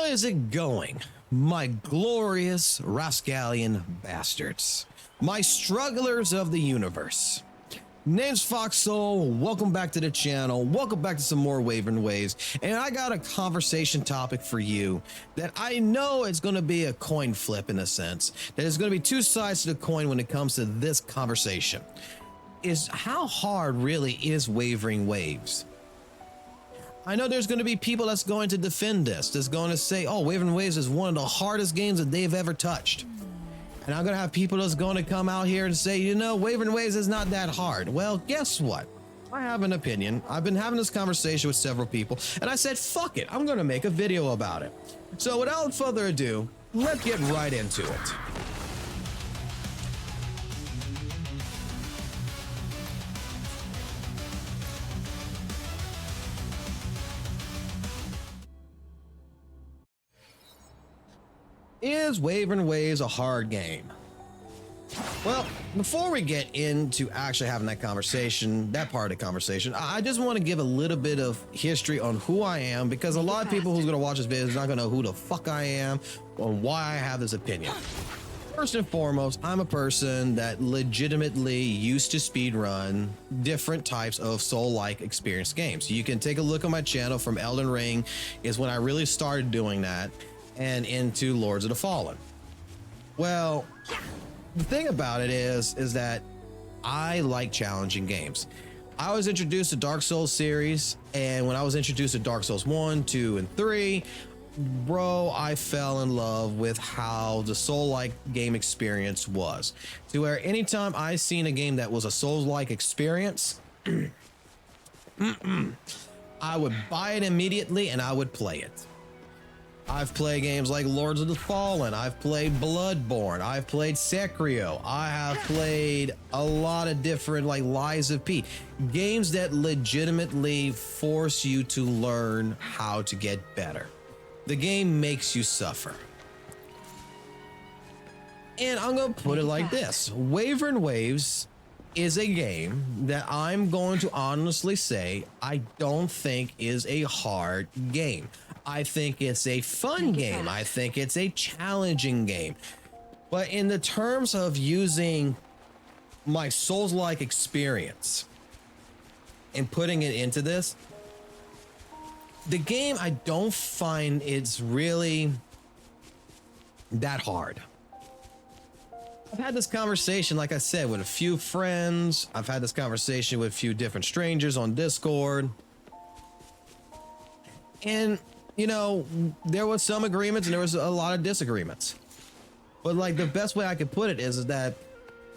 How is it going, my glorious Rascallion bastards? My strugglers of the universe. Name's FOXSOL, welcome back to the channel, welcome back to some more WutheringWaves, and I got a conversation topic for you that I know it's going to be a coin flip in a sense, that there's going to be two sides to the coin when it comes to this conversation. Is how hard really is WutheringWaves? I know there's going to be people that's going to defend this, that's going to say, oh, WutheringWaves is one of the hardest games that they've ever touched. And I'm going to have people that's going to come out here and say, you know, WutheringWaves is not that hard. Well, guess what? I have an opinion. I've been having this conversation with several people, and I said, fuck it, I'm going to make a video about it. So without further ado, let's get right into it. Is WutheringWaves a hard game? Well, before we get into actually having that conversation, that part of the conversation, I just want to give a little bit of history on who I am, because a lot of people who's going to watch this video is not going to know who the fuck I am or why I have this opinion. First and foremost, I'm a person that legitimately used to speedrun different types of soul-like experience games. You can take a look at my channel. From Elden Ring is when I really started doing that, and into Lords of the Fallen. Well, the thing about it is that I like challenging games. I was introduced to Dark Souls series, and when I was introduced to Dark Souls 1, 2, and 3, bro, I fell in love with how the soul-like game experience was. To where anytime I seen a game that was a Souls-like experience, I would buy it immediately and I would play it. I've played games like Lords of the Fallen, I've played Bloodborne, I've played Sekiro, I have played a lot of different like Lies of P, games that legitimately force you to learn how to get better. The game makes you suffer. And I'm gonna put it like this: WutheringWaves is a game that I'm going to honestly say I don't think is a hard game. I think it's a fun game. I think it's a challenging game. But in the terms of using my Souls-like experience and putting it into this, the game, I don't find it's really that hard. I've had this conversation, like I said, with a few friends. I've had this conversation with a few different strangers on Discord. And, you know, there was some agreements and there was a lot of disagreements. But like the best way I could put it is that,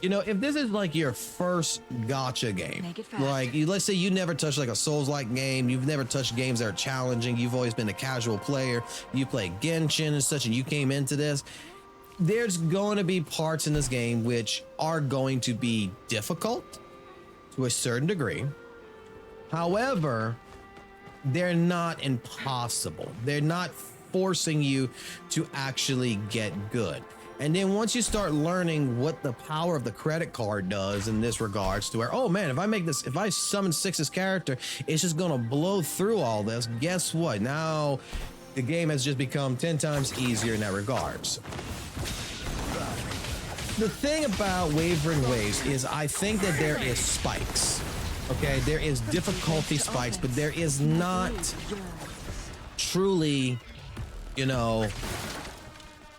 you know, if this is like your first gacha game, like let's say you never touched like a Souls-like game, you've never touched games that are challenging, you've always been a casual player, you play Genshin and such, and you came into this, there's going to be parts in this game which are going to be difficult to a certain degree. However, they're not impossible. They're not forcing you to actually get good. And then once you start learning what the power of the credit card does in this regards, to where, oh man, if I make this, if I summon Six's character, it's just gonna blow through all this. Guess what? Now the game has just become 10 times easier in that regards. The thing about WutheringWaves is I think that there is spikes. Okay, there is difficulty spikes, but there is not truly, you know,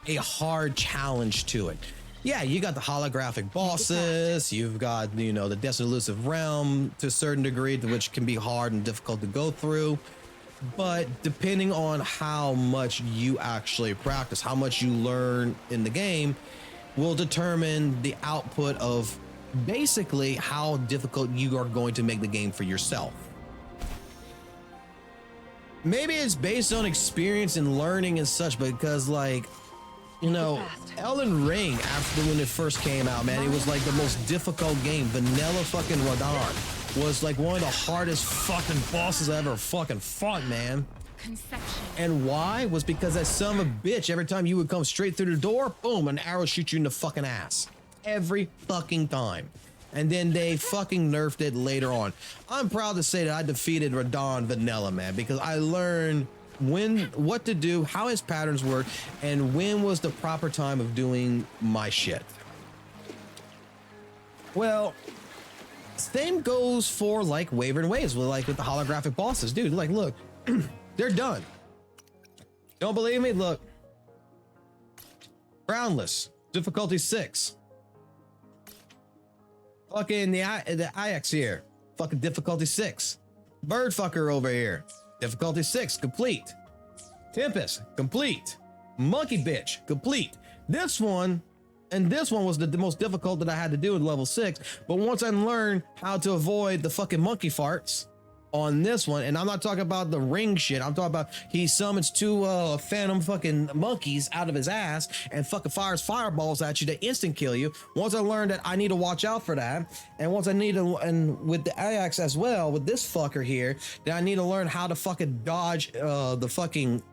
a hard challenge to it. Yeah, you got the holographic bosses, you've got, you know, the Desolate Realm to a certain degree, which can be hard and difficult to go through. But depending on how much you actually practice, how much you learn in the game, will determine the output of basically how difficult you are going to make the game for yourself. Maybe it's based on experience and learning and such, because like, you know, Elden Ring, after when it first came out, man, it was like the most difficult game. Vanilla fucking Radon was like one of the hardest fucking bosses I ever fucking fought, man. And why? Was because that son of a bitch, every time you would come straight through the door, boom, an arrow shoots you in the fucking ass. Every fucking time. And then they fucking nerfed it later on. I'm proud to say that I defeated Radon Vanilla, man, because I learned what to do, how his patterns work, and when was the proper time of doing my shit. Well, same goes for like Wavering Waves with the holographic bosses, dude. Like, look, they're done. Don't believe me? Look, Groundless, difficulty 6. Fucking the IX here, fucking difficulty 6. Birdfucker over here, difficulty 6, complete. Tempest, complete. Monkey Bitch, complete. This one was the most difficult that I had to do at level 6. But once I learned how to avoid the fucking monkey farts on this one, and I'm not talking about the ring shit, I'm talking about he summons 2 phantom fucking monkeys out of his ass and fucking fires fireballs at you to instant kill you. Once I learned that I need to watch out for that, and once I need to, and with the Ajax as well, with this fucker here, that I need to learn how to fucking dodge the fucking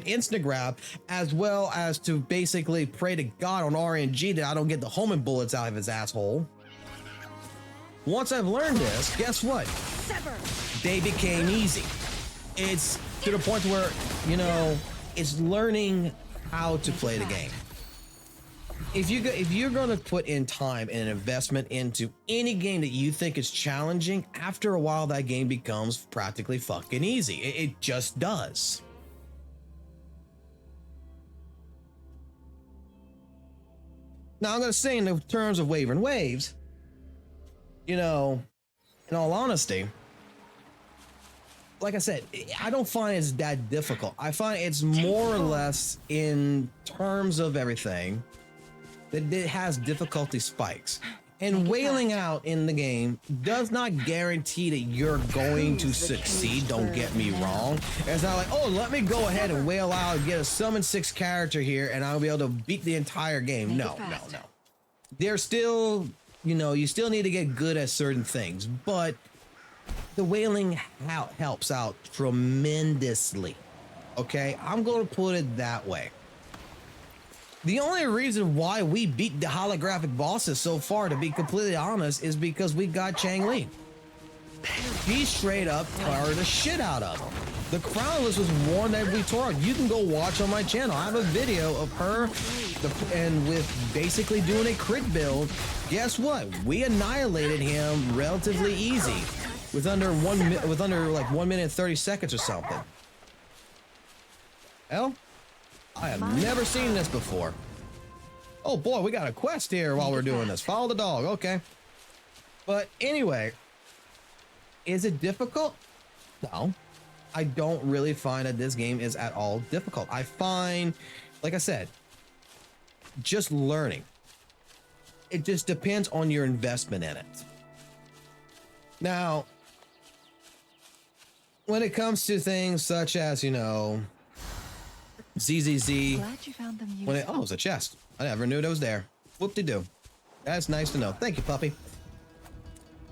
instant grab, as well as to basically pray to God on RNG that I don't get the homing bullets out of his asshole. Once I've learned this, guess what? They became easy. It's to the point where, you know, it's learning how to play the game. If you're going to put in time and investment into any game that you think is challenging, after a while that game becomes practically fucking easy. It just does. Now I'm going to say in the terms of Wavering Waves, you know, in all honesty, like I said, I don't find it's that difficult. I find it's more or less in terms of everything that it has difficulty spikes. And wailing out in the game does not guarantee that you're going to succeed. Don't get me wrong. It's not like, oh, let me go ahead and wail out and get a summon 6 character here and I'll be able to beat the entire game. No. There's still, you know, you still need to get good at certain things, but the wailing helps out tremendously. Okay, I'm going to put it that way. The only reason why we beat the holographic bosses so far, to be completely honest, is because we got Chang Li. He straight up fired the shit out of him. The Crownless was one that we tore up. You can go watch on my channel. I have a video of her and with basically doing a crit build. Guess what? We annihilated him relatively easy with under like 1 minute and 30 seconds or something. Hell, I have never seen this before. Oh boy, we got a quest here while we're doing this. Follow the dog, okay. But anyway, is it difficult? No, I don't really find that this game is at all difficult. I find, like I said, just learning. It just depends on your investment in it. Now, when it comes to things such as, you know, ZZZ, Glad you found them when it, oh, it was a chest. I never knew it was there. Whoop-de-doo. That's nice to know. Thank you, puppy.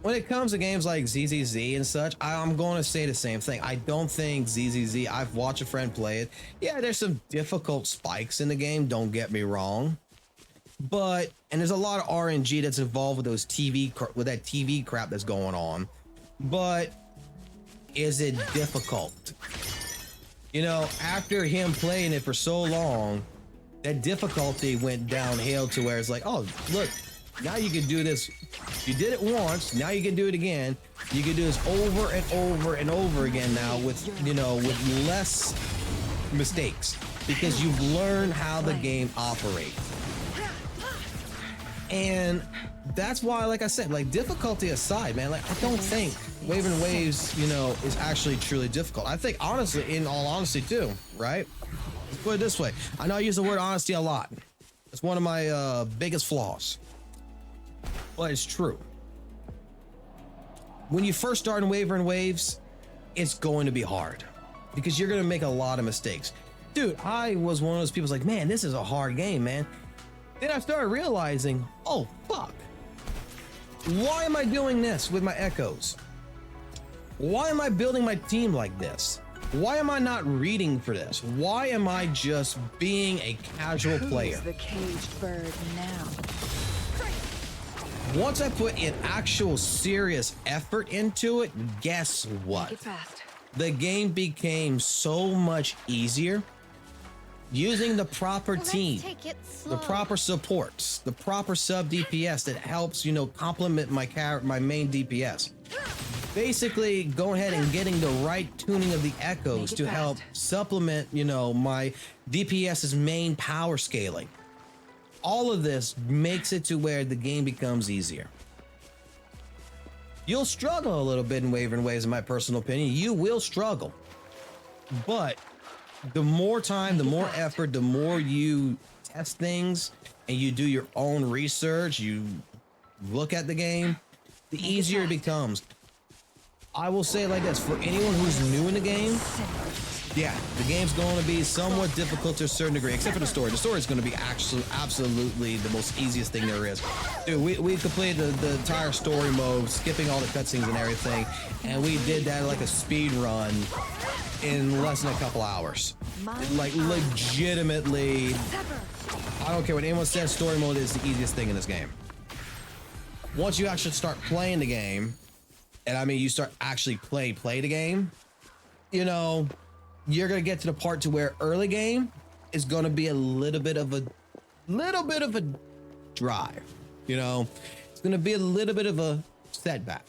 When it comes to games like ZZZ and such, I'm going to say the same thing. I don't think ZZZ, I've watched a friend play it. Yeah, there's some difficult spikes in the game, don't get me wrong. But, and there's a lot of RNG that's involved with those with that TV crap that's going on. But, is it difficult? You know, after him playing it for so long, that difficulty went downhill to where it's like, oh, look, now you can do this. You did it once, now you can do it again. You can do this over and over and over again now with, you know, with less mistakes because you've learned how the game operates. And that's why, like I said, like difficulty aside, man, like I don't think Wavering Waves, you know, is actually truly difficult. I think honestly, in all honesty too, right? Let's put it this way. I know I use the word honesty a lot. It's one of my biggest flaws, but it's true. When you first start in Wavering Waves, it's going to be hard because you're going to make a lot of mistakes. Dude, I was one of those people like, man, this is a hard game, man. Then I started realizing, oh, fuck. Why am I doing this with my echoes? Why am I building my team like this? Why am I not reading for this? Why am I just being a casual player? Who's the caged bird now? Once I put in actual serious effort into it, guess what? Make it fast. the game became so much easier using the proper team, the proper supports, the proper sub DPS that helps, you know, complement my main DPS. Basically, go ahead and getting the right tuning of the echoes to help supplement, you know, my DPS's main power scaling. All of this makes it to where the game becomes easier. You'll struggle a little bit in Wuthering Waves, in my personal opinion. You will struggle, but the more time, the more effort, the more you test things and you do your own research, you look at the game, the easier it becomes. I will say it like this, for anyone who's new in the game, yeah, the game's going to be somewhat difficult to a certain degree, except for the story. The story is going to be actually absolutely the most easiest thing there is. Dude, we completed the entire story mode, skipping all the cutscenes and everything, and we did that like a speed run in less than a couple hours. Like, legitimately, I don't care what anyone says, story mode is the easiest thing in this game. Once you actually start playing the game, and I mean you start actually play the game, you know, you're gonna get to the part to where early game is gonna be a little bit of a drive, you know, it's gonna be a little bit of a setback.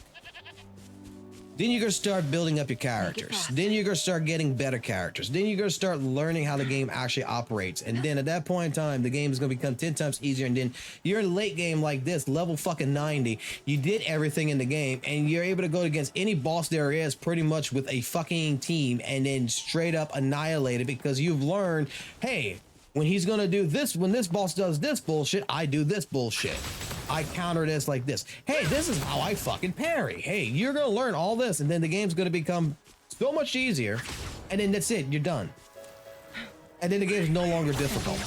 Then you're gonna start building up your characters. Then you're gonna start getting better characters. Then you're gonna start learning how the game actually operates. And then at that point in time, the game is gonna become 10 times easier. And then you're in a late game like this, level fucking 90. You did everything in the game, and you're able to go against any boss there is pretty much with a fucking team, and then straight up annihilate it because you've learned, hey, when he's gonna do this, when this boss does this bullshit, I do this bullshit. I counter this like this. Hey, this is how I fucking parry. Hey, you're gonna learn all this, and then the game's gonna become so much easier, and then that's it, you're done. And then the game's no longer difficult.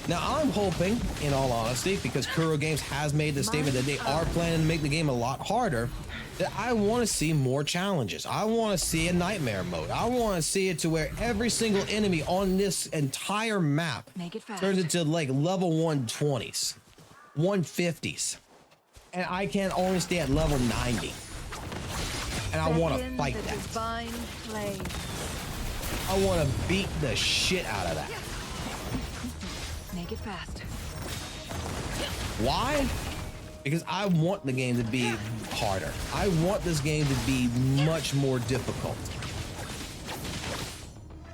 Now, I'm hoping, in all honesty, because Kuro Games has made the statement that they are planning to make the game a lot harder, that I want to see more challenges. I want to see a nightmare mode. I want to see it to where every single enemy on this entire map turns into like level 120s. 150s, and I can only stay at level 90, and I want to fight that. I want to beat the shit out of that. Make it fast. Why? Because I want the game to be harder. I want this game to be much more difficult.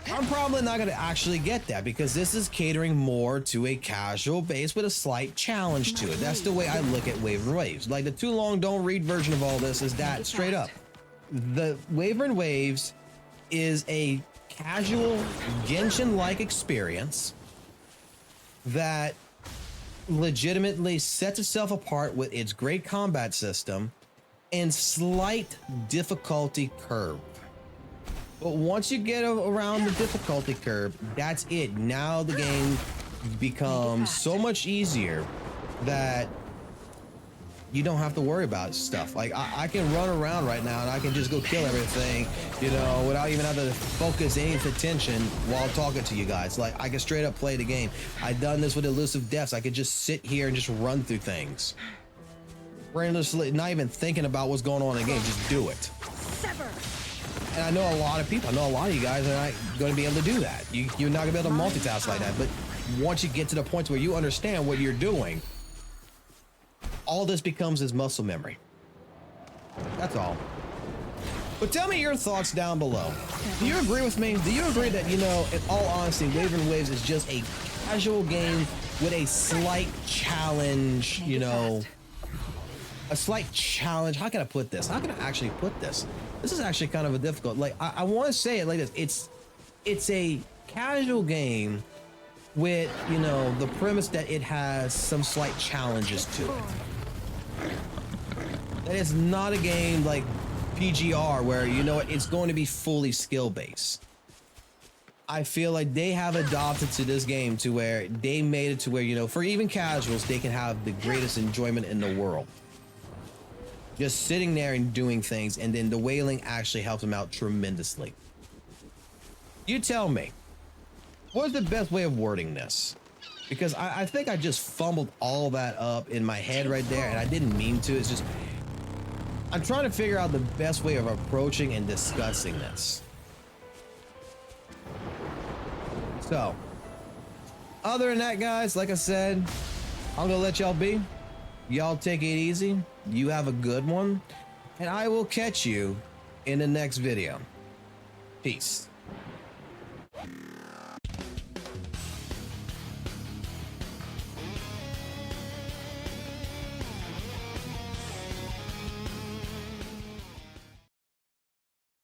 I'm probably not going to actually get that because this is catering more to a casual base with a slight challenge to it. That's the way I look at Wuthering Waves. Like the too long don't read version of all this is that straight up. The Wuthering Waves is a casual Genshin-like experience that legitimately sets itself apart with its great combat system and slight difficulty curve. But once you get around the difficulty curve, that's it. Now the game becomes so much easier that you don't have to worry about stuff. Like I can run around right now and I can just go kill everything, you know, without even having to focus any attention while talking to you guys. Like I can straight up play the game. I've done this with Elusive Deaths. I could just sit here and just run through things. Brainlessly, not even thinking about what's going on in the game, just do it. And I know a lot of people, I know a lot of you guys are not going to be able to do that. You're not going to be able to multitask like that. But once you get to the point where you understand what you're doing, all this becomes as muscle memory. That's all. But tell me your thoughts down below. Do you agree with me? Do you agree that, you know, in all honesty, Wuthering Waves is just a casual game with a slight challenge, you know, a slight challenge. How can I put this? How can I actually put this? This is actually kind of a difficult, like, I want to say it like this. It's a casual game with, you know, the premise that it has some slight challenges to it. That it's not a game like PGR where, you know, it's going to be fully skill-based. I feel like they have adopted to this game to where they made it to where, you know, for even casuals, they can have the greatest enjoyment in the world. Just sitting there and doing things, and then the wailing actually helps them out tremendously. You tell me, what's the best way of wording this? Because I think I just fumbled all that up in my head right there, and I didn't mean to. It's just, I'm trying to figure out the best way of approaching and discussing this. So, other than that, guys, like I said, I'm gonna let y'all be. Y'all take it easy. You have a good one, and I will catch you in the next video. Peace.